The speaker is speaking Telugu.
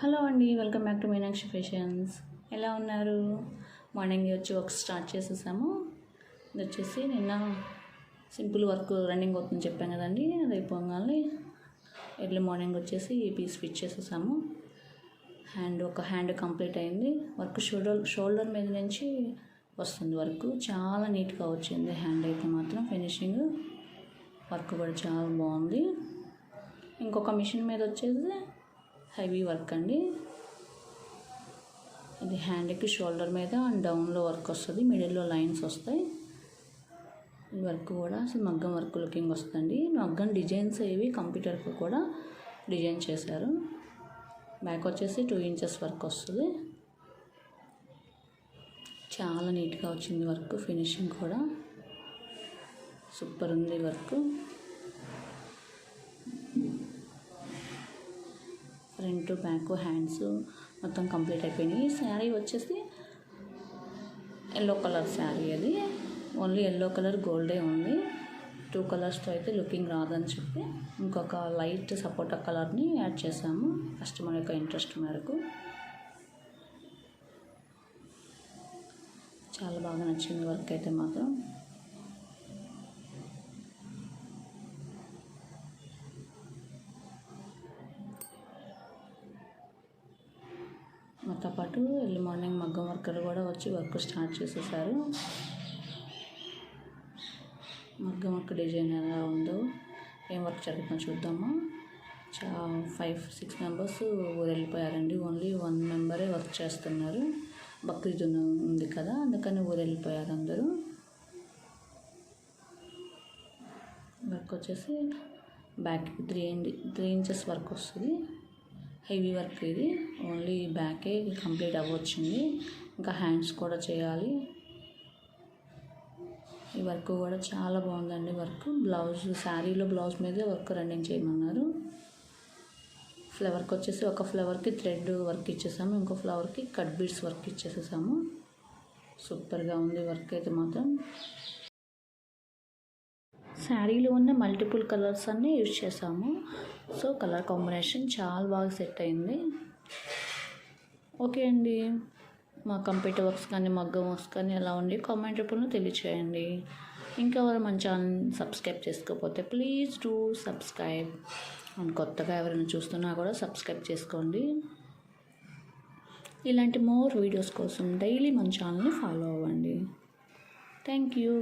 హలో అండి, welcome back to Meenakshi fashions. ఎలా ఉన్నారు? మార్నింగ్ వచ్చి వర్క్ స్టార్ట్ చేసేసాము. ఇది వచ్చేసి నిన్న సింపుల్ వర్క్ రన్నింగ్ అవుతుందని చెప్పాను కదండి, అది అయిపోగానే ఎర్లీ మార్నింగ్ వచ్చేసి ఈ పీస్ ఫిట్ చేసేసాము. ఒక హ్యాండ్ కంప్లీట్ అయింది. వర్క్ షోల్డర్ మీద నుంచి వస్తుంది. వర్క్ చాలా నీట్గా వచ్చింది. హ్యాండ్ అయితే మాత్రం ఫినిషింగ్ వర్క్ కూడా చాలా బాగుంది. ఇంకొక మిషన్ మీద వచ్చేసి హెవీ వర్క్ అండి. ఇది హ్యాండ్కి షోల్డర్ మీద అండ్ డౌన్లో వర్క్ వస్తుంది, మిడిల్లో లైన్స్ వస్తాయి. ఈ వర్క్ కూడా అసలు మగ్గం వర్క్ లుకింగ్ వస్తుంది. మగ్గం డిజైన్స్ ఏవి కంప్యూటర్కి కూడా డిజైన్ చేశారు. బ్యాక్ వచ్చేసి 2 ఇంచెస్ వర్క్ వస్తుంది. చాలా నీట్గా వచ్చింది వర్క్. ఫినిషింగ్ కూడా సూపర్ ఉంది వర్క్. ఫ్రంట్ బ్యాక్ హ్యాండ్స్ మొత్తం కంప్లీట్ అయిపోయినాయి. శారీ వచ్చేసి ఎల్లో కలర్ శారీ. అది ఓన్లీ ఎల్లో కలర్ గోల్డే ఉంది. 2 కలర్స్తో అయితే లుకింగ్ రాదని చెప్పి ఇంకొక లైట్ సపోటా కలర్ని యాడ్ చేసాము కస్టమర్ యొక్క ఇంట్రెస్ట్ మేరకు. చాలా బాగా నచ్చింది వర్క్ అయితే మాత్రం. మాతో పాటు ఎర్లీ మార్నింగ్ మగ్గం వర్కర్ కూడా వచ్చి వర్క్ స్టార్ట్ చేసేసారు. మగ్గం వర్క్ డిజైన్ ఎలా ఉందో, ఏం వర్క్ జరుగుతుందో చూద్దాము. 5-6 మెంబర్స్ ఊరు వెళ్ళిపోయారండి. ఓన్లీ 1 మెంబరే వర్క్ చేస్తున్నారు. బక్రీద్ ఉంది కదా, అందుకని ఊరు వెళ్ళిపోయారు అందరూ. వర్క్ వచ్చేసి బ్యాక్ 3 ఇంచెస్ వర్క్ వస్తుంది. హెవీ వర్క్ ఇది. ఓన్లీ బ్యాకే కంప్లీట్ అవ్వచ్చింది. ఇంకా హ్యాండ్స్ కూడా చేయాలి. ఈ వర్క్ కూడా చాలా బాగుందండి. వర్క్ బ్లౌజ్ శారీలో బ్లౌజ్ మీదే వర్క్ రన్నింగ్ చేయమన్నారు. ఫ్లవర్కి వచ్చేసి ఒక ఫ్లవర్కి థ్రెడ్ వర్క్ ఇచ్చేసాము, ఇంకో ఫ్లవర్కి కట్ బీడ్స్ వర్క్ ఇచ్చేసేసాము. సూపర్గా ఉంది వర్క్ అయితే మాత్రం. శారీలో ఉన్న మల్టిపుల్ కలర్స్ అన్నీ యూజ్ చేసాము. సో కలర్ కాంబినేషన్ చాలా బాగా సెట్ అయింది. ఓకే అండి, మా కంప్యూటర్ వర్క్స్ కానీ మగ్గం వర్క్స్ కానీ ఎలా ఉండి కామెంట్ రూపంలో తెలియచేయండి. ఇంకా మన ఛానల్ సబ్స్క్రైబ్ చేసుకోకపోతే ప్లీజ్ డూ సబ్స్క్రైబ్. అండ్ కొత్తగా ఎవరైనా చూస్తున్నా కూడా సబ్స్క్రైబ్ చేసుకోండి. ఇలాంటి మోర్ వీడియోస్ కోసం డైలీ మన ఛానల్ని ఫాలో అవ్వండి. Thank you.